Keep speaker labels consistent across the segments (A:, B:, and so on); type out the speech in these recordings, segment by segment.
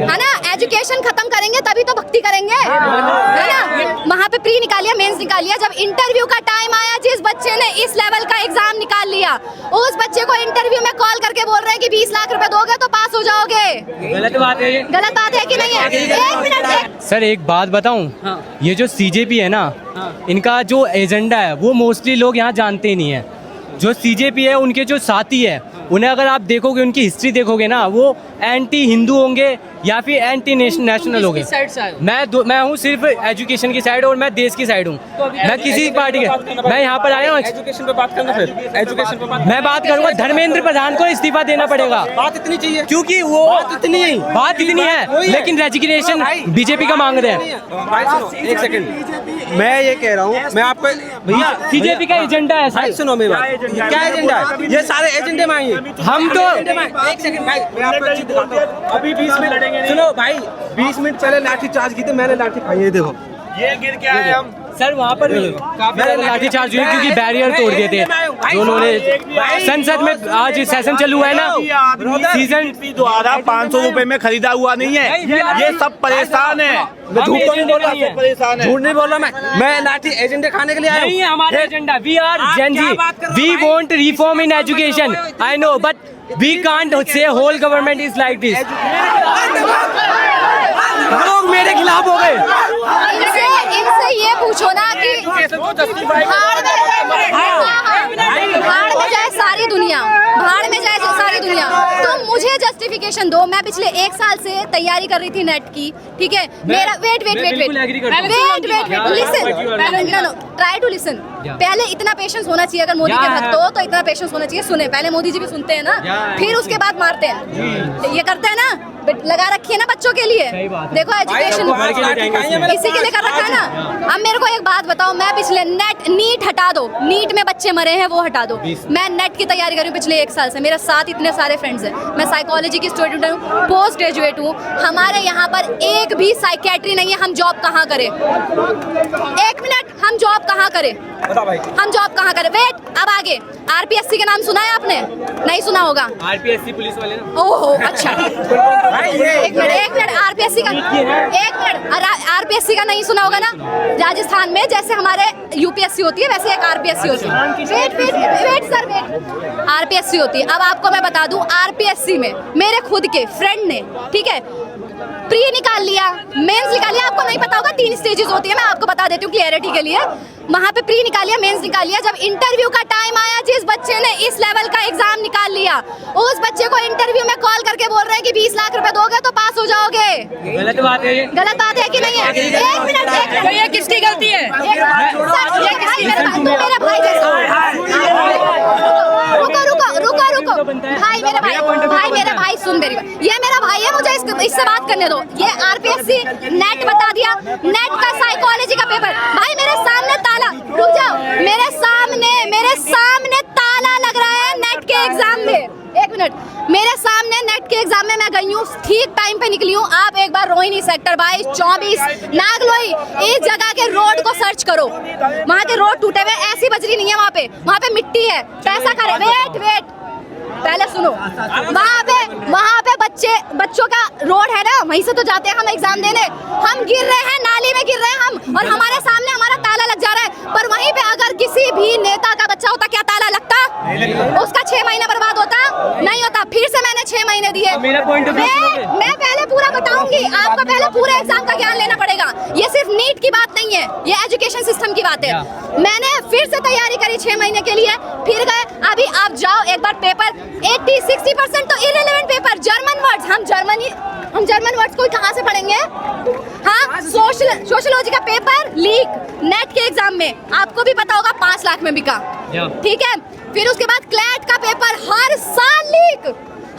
A: है ना। एजुकेशन खत्म करेंगे तभी तो भक्ति करेंगे, है ना। वहाँ पे प्री निकालिया, मेंस निकालिया, जब इंटरव्यू का टाइम आया, जिस बच्चे ने इस लेवल का एग्जाम निकाल लिया, उस बच्चे को इंटरव्यू में कॉल करके बोल रहे हैं कि 20 लाख रुपए दोगे तो पास हो जाओगे।
B: गलत बात है ये,
A: गलत बात है कि नहीं है? एक मिनट
C: सर एक बात बताऊं, ये जो सीजेपी है ना, इनका जो एजेंडा है वो मोस्टली लोग यहाँ जानते ही नहीं है। जो सीजेपी है, उनके जो साथी है, उन्हें अगर आप देखोगे, उनकी हिस्ट्री देखोगे ना, वो एंटी हिंदू होंगे या फिर एंटी नेशनल होंगे। मैं हूँ सिर्फ एजुकेशन की साइड और मैं देश की साइड हूँ। मैं किसी पार्टी के, मैं यहाँ पर आया हूँ
B: एजुकेशन पे बात करना, फिर एजुकेशन पे बात
C: मैं बात करूँगा, धर्मेंद्र प्रधान को इस्तीफा देना पड़ेगा।
B: बात इतनी चाहिए
C: क्योंकि वो बात इतनी है, लेकिन रेजिग्नेशन बीजेपी का मांग रहे हैं।
B: भाई सुनो एक सेकंड, मैं ये कह रहा हूँ, मैं आपको भैया
C: सीजेपी का एजेंडा है
B: भाई,
C: सर।
B: सुनो मेरी बात, क्या एजेंडा है? ये सारे एजेंडे में आएंगे।
C: हम तो
B: एक सेकंड भाई, मैं आपको एक चीज दिखाता हूँ। अभी 20 मिनट सुनो भाई, 20 मिनट पहले लाठी चार्ज की थी, मैंने लाठी खाई है, देखो
D: ये गिर के आए हम
C: सर वहाँ पर मैंने लाठी चार्ज हुई क्योंकि बैरियर तोड़ दिए थे जो उन्होंने। संसद में आज सेशन चालू है ना, सीजन
D: द्वारा 500 रुपए में खरीदा हुआ नहीं है, ये सब परेशान है।
B: झूठ नहीं बोल रहा,
D: परेशान है,
B: झूठ नहीं बोल रहा मैं लाठी एजेंडे खाने के लिए आया
C: नहीं है हमारा agenda. We are Gen Z, we want reform in education, I know, but we can't say whole government is like this. लोग मेरे खिलाफ हो गए।
A: इनसे ये पूछो ना कि भाड़ में जाए सारी दुनिया, भाड़ में जाए सारी दुनिया, तो मुझे जस्टिफिकेशन दो। मैं पिछले 1 साल से तैयारी कर रही थी नेट की, ठीक है। मेरा wait listen, try to listen. पहले इतना पेशेंस होना चाहिए, अगर मोदी के भक्त हो तो इतना पेशेंस होना चाहिए। सुने, पहले मोदी जी भी सुनते हैं ना, फिर उसके बाद मारते हैं। ये करते हैं ना, लगा रखी है ना बच्चों के लिए। देखो एजुकेशन इसी के लिए कर रखा है ना। अब मेरे को एक बात बताओ, मैं पिछले नीट हटा दो, नीट में बच्चे मरे हैं वो हटा दो। मैं नेट की तैयारी कर रही हूँ पिछले 1 साल से, मेरे साथ इतने सारे फ्रेंड्स हैं। मैं साइकोलॉजी की स्टूडेंट हूँ, पोस्ट ग्रेजुएट हूँ। हमारे यहाँ पर एक भी साइकेट्री नहीं है। हम जॉब कहाँ करें? 1 मिनट, हम जॉब कहाँ करें? हम जॉब कहाँ करें? वेट, अब आगे आरपीएससी का नाम सुना है आपने? नहीं सुना होगा।
C: आरपीएससी पुलिस वाले ना।
A: ओहो अच्छा, एक मिनट आरपीएससी का, एक मिनट आरपीएससी का नहीं सुना होगा ना। राजस्थान में जैसे हमारे यूपीएससी होती है, वैसे एक आरपीएससी होती है। वेट सर, वेट, आरपीएससी होती है। अब आपको मैं बता दूं, आरपीएससी में मेरे खुद के फ्रेंड ने, ठीक है, प्री निकाल लिया, मेंस निकाल लिया। आपको नहीं पता होगा, 3 स्टेजेस होती है, मैं आपको बता देती हूँ क्लियरिटी के लिए। वहाँ पे प्री निकाल लिया, मेंस निकाल लिया, जब इंटरव्यू का टाइम आया, जिस बच्चे ने इस लेवल का एग्जाम निकाल लिया, उस बच्चे को इंटरव्यू में कॉल करके बोल रहे हैं कि 20 लाख रुपए दोगे तो पास हो जाओगे।
C: गलत बात है ये,
A: गलत बात है कि नहीं है? 1 मिनट,
E: ये किसकी गलती है?
A: मेरा भाई जैसा। रुको, भाई मेरा भाई सुन मेरी बात। ये मेरा भाई है, मुझे इससे बात करने दो। ये आरपीएससी नेट बता दिया, नेट का साइकोलॉजी का पेपर। भाई मेरे सामने ताला, रुक जाओ, मेरे सामने ताला लग रहा है नेट के एग्जाम में। 1 मिनट, मेरे सामने नेट के एग्जाम में मैं गई हूँ, ठीक टाइम पे निकली हूँ। आप एक बार रोहिणी सेक्टर 22, 24, नागलोई, इस जगह के रोड को सर्च करो। वहाँ के रोड टूटे हुए, ऐसी बजरी नहीं है वहाँ पे मिट्टी है, पैसा खा रहे। वेट, पहले सुनो, वहाँ पे बच्चों का रोड है ना, वहीं से तो जाते हैं हम एग्जाम देने। हम गिर रहे हैं, नाली में गिर रहे हैं हम, और हमारे सामने हमारा ताला लग जा रहा है। पर वहीं पे अगर किसी भी नेता का बच्चा होता, क्या ताला लगता? उसका 6 महीने बर्बाद होता? नहीं होता। फिर से मैंने 6 महीने दिए। मैं पहले पूरा बताऊंगी, आपको पहले पूरे एग्जाम का ज्ञान लेना पड़ेगा। ये सिर्फ नीट की बात नहीं है, ये एजुकेशन सिस्टम की बात है। मैंने फिर से तैयारी करी 6 महीने के लिए, फिर गए। अभी आप जाओ एक बार, पेपर 80-60% तो इररिलेवेंट पेपर, जर्मन वर्ड्स। हम जर्मन वर्ड्स को कहाँ से पढ़ेंगे? हाँ, सोशियोलॉजी का पेपर लीक नेट के एग्जाम में, आपको भी पता होगा, 5 लाख में बिका, ठीक है। फिर उसके बाद क्लैट का पेपर हर साल लीक,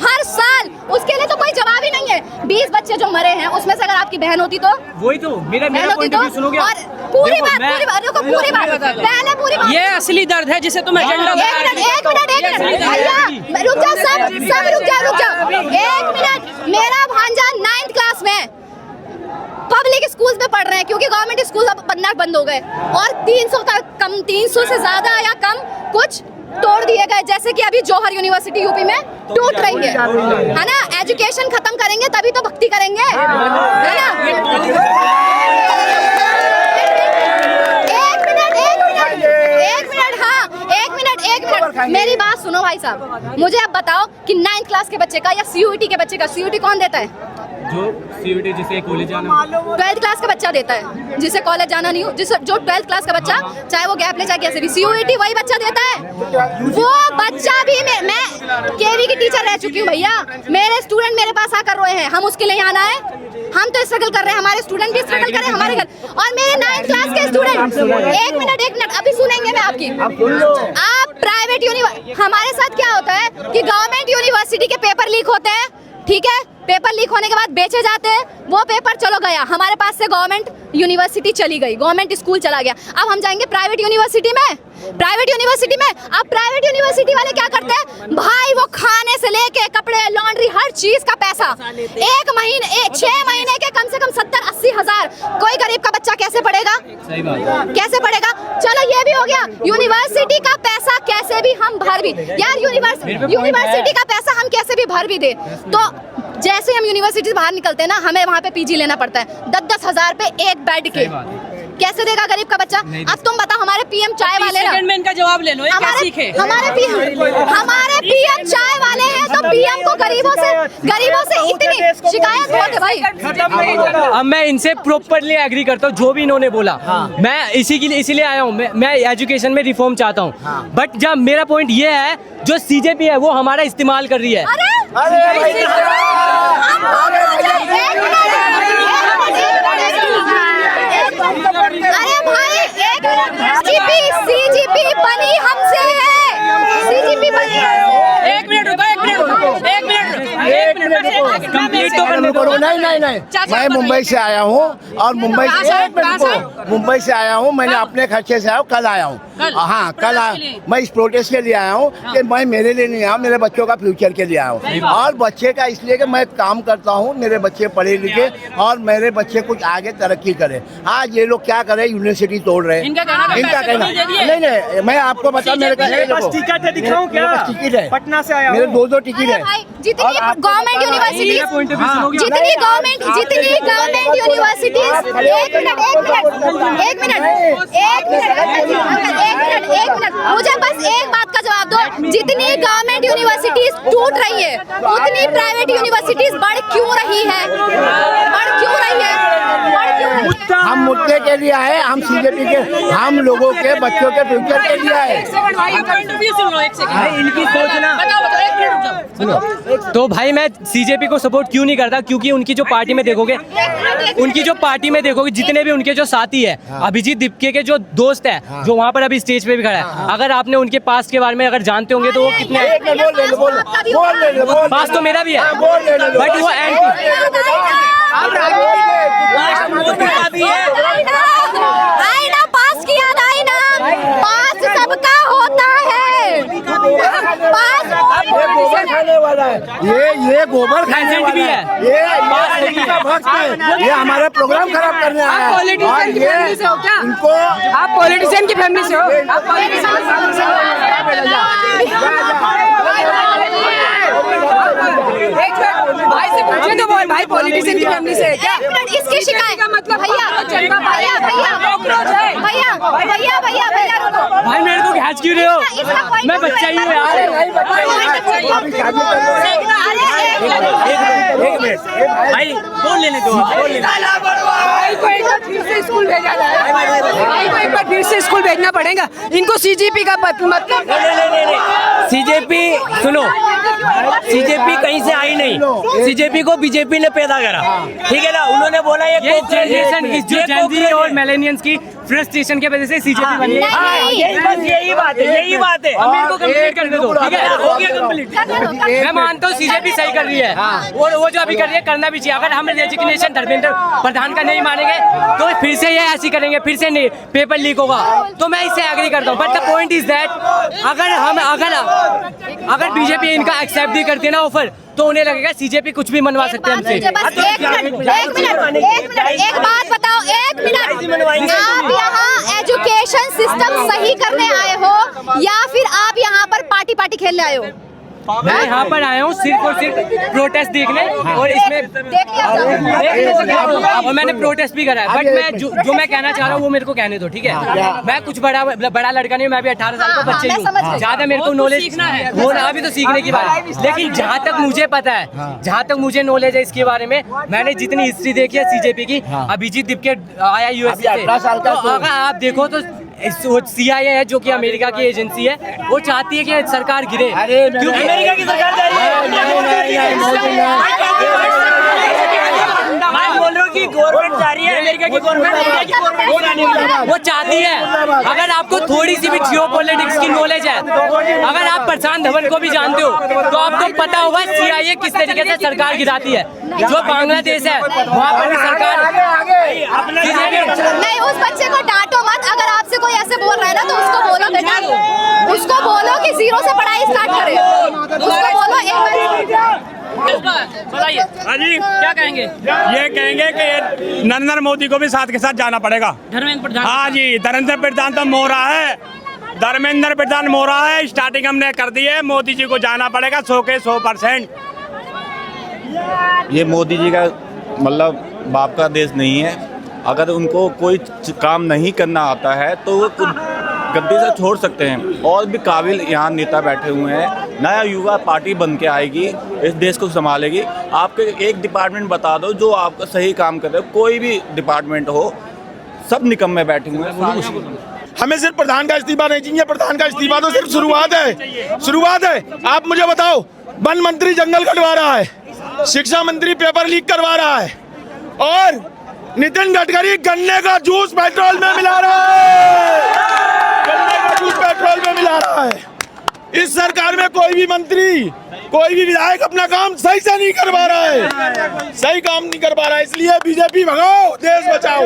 A: हर साल। उसके लिए तो कोई जवाब ही नहीं है। 20 बच्चे जो मरे हैं, उसमें से अगर आपकी बहन होती तो?
C: वही तो मेरा पॉइंट ऑफ व्यू सुनोगे।
A: और पूरी बात पहले पूरी बात,
E: ये असली दर्द है जिसे तुम एजेंडा।
A: एक मिनट भैया, रुक जाओ, सब रुक जाओ। 1 मिनट, मेरा भांजा 9th क्लास में पब्लिक स्कूल्स में पढ़ रहे हैं, क्योंकि गवर्नमेंट स्कूल अब बनना बंद हो गए, और 300 से ज्यादा या कम कुछ तोड़ दिए गए, जैसे कि अभी जौहर यूनिवर्सिटी यूपी में टूट रही है ना। एजुकेशन खत्म करेंगे तभी तो भक्ति करेंगे, है ना। एक मिनट मेरी बात सुनो भाई साहब, मुझे अब बताओ कि 9th क्लास के बच्चे का या CUET के बच्चे का, CUET कौन देता है?
C: जो CUET जिसे कॉलेज जाना,
A: 12th क्लास का बच्चा देता है, जिसे कॉलेज जाना नहीं हो, जो 12th क्लास का बच्चा चाहे वो गैप ले चाहे कैसे भी, CUET वही बच्चा देता है। वो बच्चा भी मैं KV की टीचर रह चुकी हूँ भैया, मेरे स्टूडेंट मेरे पास आकर रोए हैं, हम उसके लिए आना है, हम तो स्ट्रगल कर रहे हैं, हमारे स्टूडेंट भी स्ट्रगल कर रहे हैं हमारे घर, और मेरे 9th क्लास के स्टूडेंट। एक मिनट अभी सुनेंगे मैं आपकी। आप प्राइवेट हमारे साथ क्या होता है कि गवर्नमेंट यूनिवर्सिटी के पेपर लीक होते हैं, ठीक है, पेपर लीक होने के बाद बेचे जाते हैं, वो पेपर चलो गया, हमारे पास से गवर्नमेंट यूनिवर्सिटी चली गई, गवर्नमेंट स्कूल चला गया। अब हम जाएंगे प्राइवेट यूनिवर्सिटी में, अब प्राइवेट यूनिवर्सिटी वाले क्या करते हैं भाई, वो खाने से लेके कपड़े, लॉन्ड्री, हर चीज का पैसा 6 महीने के कम से कम 70-80 हजार, कोई गरीब का बच्चा कैसे पढ़ेगा?
C: सही बात,
A: कैसे पढ़ेगा? चलो ये भी हो गया, यूनिवर्सिटी का पैसा कैसे भी हम भर भी, यार यूनिवर्सिटी का पैसा हम कैसे भी भर भी दे, तो जैसे हम यूनिवर्सिटी से बाहर निकलते हैं ना, हमें वहाँ पे PG लेना पड़ता है 10-10 हजार पे एक बेड के, कैसे देगा गरीब का बच्चा? अब तुम बताओ, हमारे PM चाय वाले ना,
E: सेकंड में इनका जवाब ले लो, ये क्या सीखे?
A: हमारे PM चाय वाले हैं, तो PM को गरीबों से इतनी शिकायत होती भाई।
C: अब मैं इनसे प्रॉपरली एग्री करता हूँ जो भी इन्होंने बोला, मैं इसीलिए आया हूँ, मैं एजुकेशन में रिफॉर्म चाहता हूँ, बट जब मेरा पॉइंट ये है जो CJP है वो हमारा इस्तेमाल कर रही है।
A: अरे भाई CGP बनी हमसे है, CGP बनी।
E: एक मिनट रुको,
C: कंप्लीट तो करने दो।
F: नहीं, मैं मुंबई से आया हूँ, और मुंबई से आया हूँ, मैंने अपने खर्चे से आया हूँ, कल आया हूँ। हाँ, कल मैं इस प्रोटेस्ट के लिए आया हूँ कि मैं मेरे लिए नहीं आया, मेरे बच्चों का फ्यूचर के लिए आया हूँ, और बच्चे का इसलिए कि मैं काम करता हूँ, मेरे बच्चे पढ़े लिखे और मेरे बच्चे कुछ आगे तरक्की करें। आज ये लोग क्या करें, यूनिवर्सिटी तोड़ रहे हैं, इनका कहना नहीं, मैं आपको बता, मेरे पास टिकट दिखाऊं क्या? टिकट है, पटना से आया, मेरे 2 टिकट है।
A: जितनी गवर्नमेंट यूनिवर्सिटी, जितनी गवर्नमेंट यूनिवर्सिटीज, एक मिनट, मुझे बस एक बात का जवाब दो, जितनी गवर्नमेंट यूनिवर्सिटीज टूट रही है उतनी प्राइवेट यूनिवर्सिटीज बढ़ क्यों रही है?
F: हम मुद्दे के लिए आए, हम CJP के, हम लोगों के बच्चों के फ्यूचर के लिए आए।
C: इनकी सोचना, तो भाई मैं CJP को सपोर्ट क्यों नहीं करता, क्योंकि उनकी जो पार्टी में देखोगे जितने भी उनके जो साथी है, अभिजीत दीपके के जो दोस्त है, जो वहाँ पर अभी स्टेज पे भी खड़ा है, अगर आपने उनके पास्ट के बारे में अगर जानते होंगे तो वो कितने, पास तो मेरा भी है, बट वो
A: पास की याद आई ना, पास सबका होता है, पास
F: खाने वाला है, ये गोबर खाने वाला है, ये हमारा प्रोग्राम खराब करने आया है। इनको,
E: आप पॉलिटिशियन की फैमिली से हो? भाई से पूछे तो बोल, भाई पॉलिटिशियन की फैमिली से है क्या?
A: इसकी शिकायत का मतलब भैया रुको,
C: भाई मेरे को घास क्यों रहे हो, मैं बच्चा ही हूँ यार।
B: भाई बोल लेने दो,
E: भाई को एक बार फिर से स्कूल भेजा जाए, भाई को एक बार फिर से स्कूल भेजना पड़ेगा, इनको CJP का मतलब
B: CJP सुनो, CJP कहीं से आई नहीं, CJP को BJP ने पैदा करा, ठीक है ना, उन्होंने बोला ये
C: जनरेशन की जो Gen Z और मिलेनियल्स की फ्रस्ट्रेशन की वजह से CJP बनी है।
B: यही बात है।
C: अब मेरे को कंप्लीट करने दो, ठीक है, हो गया कंप्लीट। मैं मानता हूँ CJP सही कर रही है, और वो जो अभी कर रही है करना भी चाहिए। अगर हम रेजिग्नेशन धर्मेंद्र प्रधान का नहीं मानेंगे तो फिर से ये ऐसी करेंगे, फिर से नहीं पेपर लीक होगा, तो मैं इससे एग्री करता हूँ। But the point is that अगर BJP इनका एक्सेप्ट भी करती है ना ऑफर, तो उन्हें लगेगा CJP कुछ भी मनवा सकते हैं हमसे।
A: एक बात बताओ, एक मिनट, आप यहाँ एजुकेशन सिस्टम सही करने आए हो या फिर आप यहाँ पर पार्टी खेलने आए हो?
C: मैं यहाँ पर आया हूँ सिर्फ और सिर्फ प्रोटेस्ट देखने और इसमें
A: देख लिया
C: और मैंने प्रोटेस्ट भी करा है। बट मैं जो मैं कहना चाह रहा हूँ वो मेरे को कहने दो, ठीक है? मैं कुछ बड़ा लड़का नहीं हूँ, मैं भी 18 साल का बच्चे ही हूँ। ज्यादा मेरे को नॉलेज वो ना भी तो सीखने की बात है, लेकिन जहाँ तक मुझे पता है, जहाँ तक मुझे नॉलेज है इसके बारे में, मैंने जितनी हिस्ट्री देखी है सीजेपी की, अभिजीत दीपके आया यूएसए से, तो अगर आप देखो तो CIA है जो कि अमेरिका की एजेंसी है, वो चाहती है कि सरकार गिरे, क्योंकि
B: अमेरिका की सरकार जा रही है। मैं बोल रहा हूँ कि गवर्नमेंट जा रही है, अमेरिका की गवर्नमेंट वो चाहती है। अगर आपको थोड़ी सी भी जियोपॉलिटिक्स की नॉलेज है, अगर आप प्रशांत धवन को भी जानते हो, तो आपको पता होगा CIA किस तरीके से सरकार गिराती है। जो बांग्लादेश है वहाँ पर भी सरकार
A: नहीं, उस बच्चे को डांटो मत। अगर आपसे कोई ऐसे बोल रहा है ना तो उसको बोलो बेटा, उसको बोलो कि 0 से पढ़ाई स्टार्ट करे, उसको बोलो एक बार।
B: बताइए
D: हाँ जी,
B: क्या कहेंगे?
D: ये कहेंगे कि नरेंद्र मोदी को भी साथ के साथ जाना पड़ेगा।
B: धर्मेंद्र प्रधान,
D: हाँ जी, धर्मेंद्र प्रधान तो मोरा है, धर्मेंद्र प्रधान मोरा है। स्टार्टिंग हमने कर दी है, मोदी जी को जाना पड़ेगा 100 के 100%।
G: ये मोदी जी का मतलब बाप का देश नहीं है। अगर उनको कोई काम नहीं करना आता है तो वो गद्दी से छोड़ सकते हैं। और भी काबिल यहाँ नेता बैठे हुए हैं, नया युवा पार्टी बन के आएगी, इस देश को संभालेगी। आपके एक डिपार्टमेंट बता दो जो आपका सही काम कर रहे हो, कोई भी डिपार्टमेंट हो, सब निकम्मे बैठे हुए हैं।
H: हमें सिर्फ प्रधान का इस्तीफा नहीं चाहिए, प्रधान का इस्तीफा तो सिर्फ शुरुआत है। आप मुझे बताओ, वन मंत्री जंगल कटवा रहा है, शिक्षा मंत्री पेपर लीक करवा रहा है, और नितिन गडकरी गन्ने का जूस पेट्रोल में मिला रहा है। इस सरकार में कोई भी मंत्री, कोई भी विधायक अपना काम सही से नहीं करवा रहा है, सही काम नहीं कर पा रहा है। इसलिए बीजेपी भगाओ, देश बचाओ।